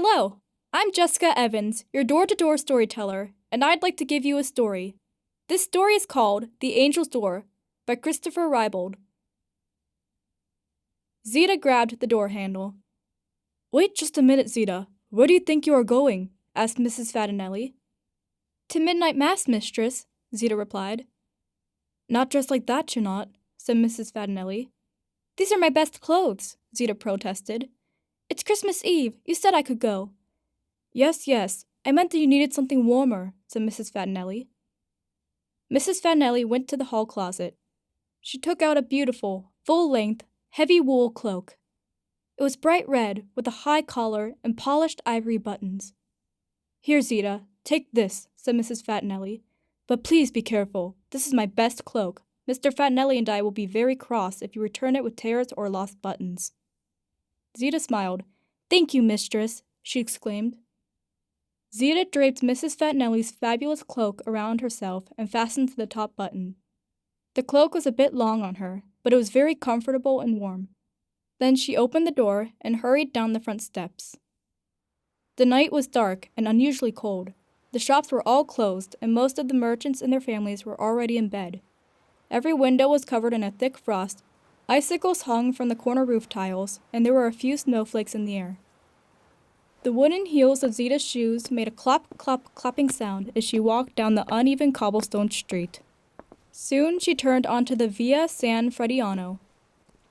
Hello, I'm Jessica Evans, your door-to-door storyteller, and I'd like to give you a story. This story is called The Angel's Door by Christopher Reibold. Zita grabbed the door handle. Wait just a minute, Zita. Where do you think you are going? Asked Mrs. Fatinelli. To midnight mass, mistress, Zita replied. Not dressed like that, you're not, said Mrs. Fatinelli. These are my best clothes, Zita protested. It's Christmas Eve. You said I could go. Yes, I meant that you needed something warmer, said Mrs. Fatinelli. Mrs. Fatinelli went to the hall closet. She took out a beautiful, full-length, heavy wool cloak. It was bright red, with a high collar and polished ivory buttons. Here, Zita, take this, said Mrs. Fatinelli. But please be careful. This is my best cloak. Mr. Fatinelli and I will be very cross if you return it with tears or lost buttons. Zita smiled. Thank you, mistress, she exclaimed. Zita draped Mrs. Fatinelli's fabulous cloak around herself and fastened to the top button. The cloak was a bit long on her, but it was very comfortable and warm. Then she opened the door and hurried down the front steps. The night was dark and unusually cold. The shops were all closed, and most of the merchants and their families were already in bed. Every window was covered in a thick frost. Icicles hung from the corner roof tiles, and there were a few snowflakes in the air. The wooden heels of Zita's shoes made a clop, clop, clopping sound as she walked down the uneven cobblestone street. Soon she turned onto the Via San Frediano.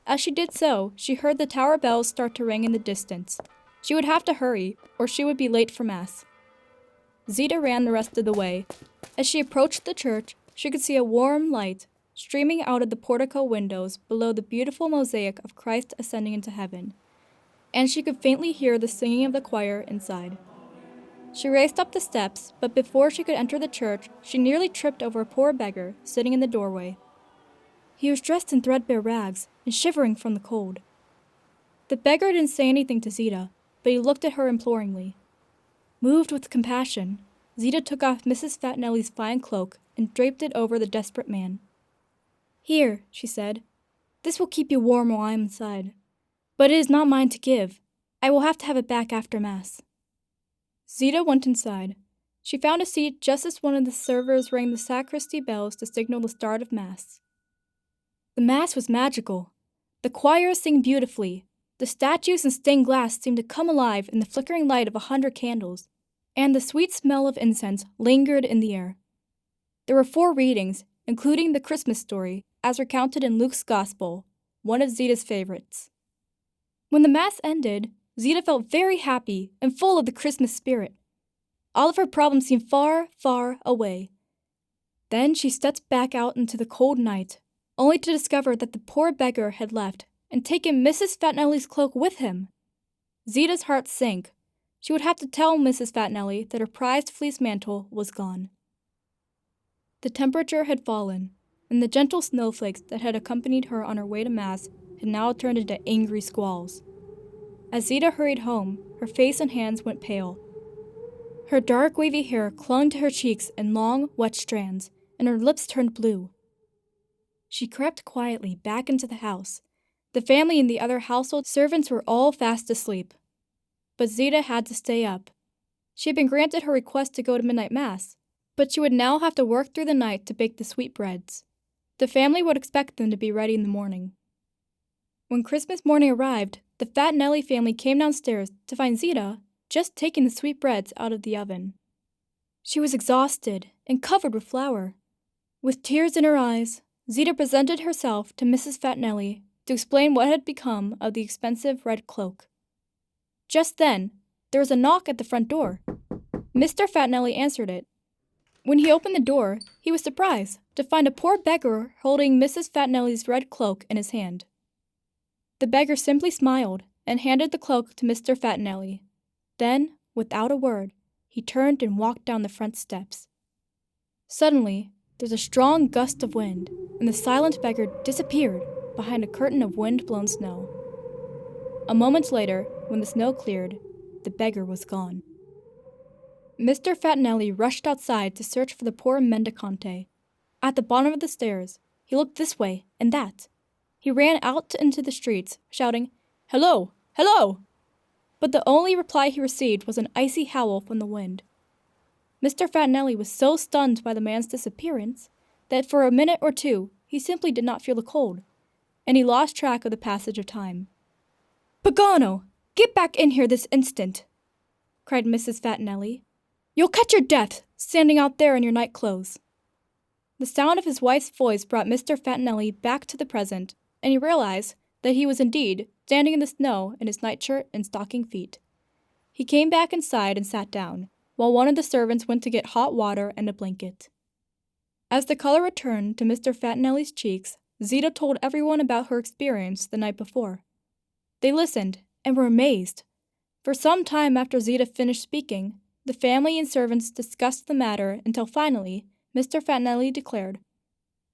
As she did so, she heard the tower bells start to ring in the distance. She would have to hurry, or she would be late for Mass. Zita ran the rest of the way. As she approached the church, she could see a warm light streaming out of the portico windows below the beautiful mosaic of Christ ascending into heaven, and she could faintly hear the singing of the choir inside. She raced up the steps, but before she could enter the church, she nearly tripped over a poor beggar sitting in the doorway. He was dressed in threadbare rags and shivering from the cold. The beggar didn't say anything to Zita, but he looked at her imploringly. Moved with compassion, Zita took off Mrs. Fatinelli's fine cloak and draped it over the desperate man. Here, she said, this will keep you warm while I am inside. But it is not mine to give. I will have to have it back after Mass. Zita went inside. She found a seat just as one of the servers rang the sacristy bells to signal the start of Mass. The Mass was magical. The choir sang beautifully. The statues and stained glass seemed to come alive in the flickering light of 100 candles, and the sweet smell of incense lingered in the air. There were 4 readings, including the Christmas story, as recounted in Luke's Gospel, one of Zita's favorites. When the Mass ended, Zita felt very happy and full of the Christmas spirit. All of her problems seemed far, far away. Then she stepped back out into the cold night, only to discover that the poor beggar had left and taken Mrs. Fatinelli's cloak with him. Zita's heart sank. She would have to tell Mrs. Fatinelli that her prized fleece mantle was gone. The temperature had fallen, and the gentle snowflakes that had accompanied her on her way to Mass had now turned into angry squalls. As Zita hurried home, her face and hands went pale. Her dark, wavy hair clung to her cheeks in long, wet strands, and her lips turned blue. She crept quietly back into the house. The family and the other household servants were all fast asleep. But Zita had to stay up. She had been granted her request to go to midnight Mass, but she would now have to work through the night to bake the sweetbreads. The family would expect them to be ready in the morning. When Christmas morning arrived, the Fatinelli family came downstairs to find Zita just taking the sweetbreads out of the oven. She was exhausted and covered with flour. With tears in her eyes, Zita presented herself to Mrs. Fatinelli to explain what had become of the expensive red cloak. Just then, there was a knock at the front door. Mr. Fatinelli answered it. When he opened the door, he was surprised to find a poor beggar holding Mrs. Fatinelli's red cloak in his hand. The beggar simply smiled and handed the cloak to Mr. Fatinelli. Then, without a word, he turned and walked down the front steps. Suddenly, there was a strong gust of wind, and the silent beggar disappeared behind a curtain of wind-blown snow. A moment later, when the snow cleared, the beggar was gone. Mr. Fatinelli rushed outside to search for the poor mendicante. At the bottom of the stairs, he looked this way and that. He ran out into the streets, shouting, "Hello! Hello!" but the only reply he received was an icy howl from the wind. Mr. Fatinelli was so stunned by the man's disappearance that for a minute or two he simply did not feel the cold, and he lost track of the passage of time. "Pagano, get back in here this instant!" cried Mrs. Fatinelli. "You'll catch your death, standing out there in your night clothes." The sound of his wife's voice brought Mr. Fatinelli back to the present, and he realized that he was indeed standing in the snow in his nightshirt and stocking feet. He came back inside and sat down, while one of the servants went to get hot water and a blanket. As the color returned to Mr. Fatinelli's cheeks, Zita told everyone about her experience the night before. They listened and were amazed. For some time after Zita finished speaking, the family and servants discussed the matter until finally, Mr. Fatinelli declared,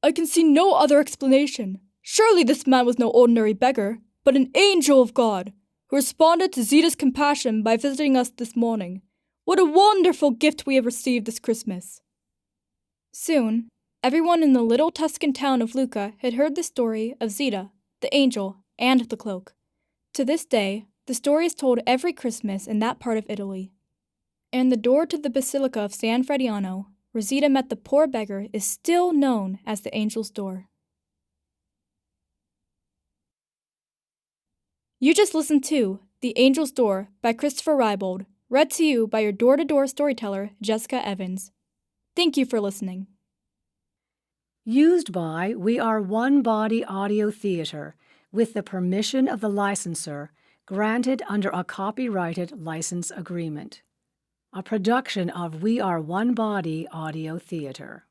"I can see no other explanation. Surely this man was no ordinary beggar, but an angel of God, who responded to Zita's compassion by visiting us this morning. What a wonderful gift we have received this Christmas." Soon, everyone in the little Tuscan town of Lucca had heard the story of Zita, the angel, and the cloak. To this day, the story is told every Christmas in that part of Italy. And the door to the Basilica of San Frediano, where Zita met the poor beggar, is still known as the Angel's Door. You just listened to The Angel's Door by Christopher Reibold, read to you by your door-to-door storyteller, Jessica Evans. Thank you for listening. Used by We Are One Body Audio Theater, with the permission of the licensor, granted under a copyrighted license agreement. A production of We Are One Body Audio Theater.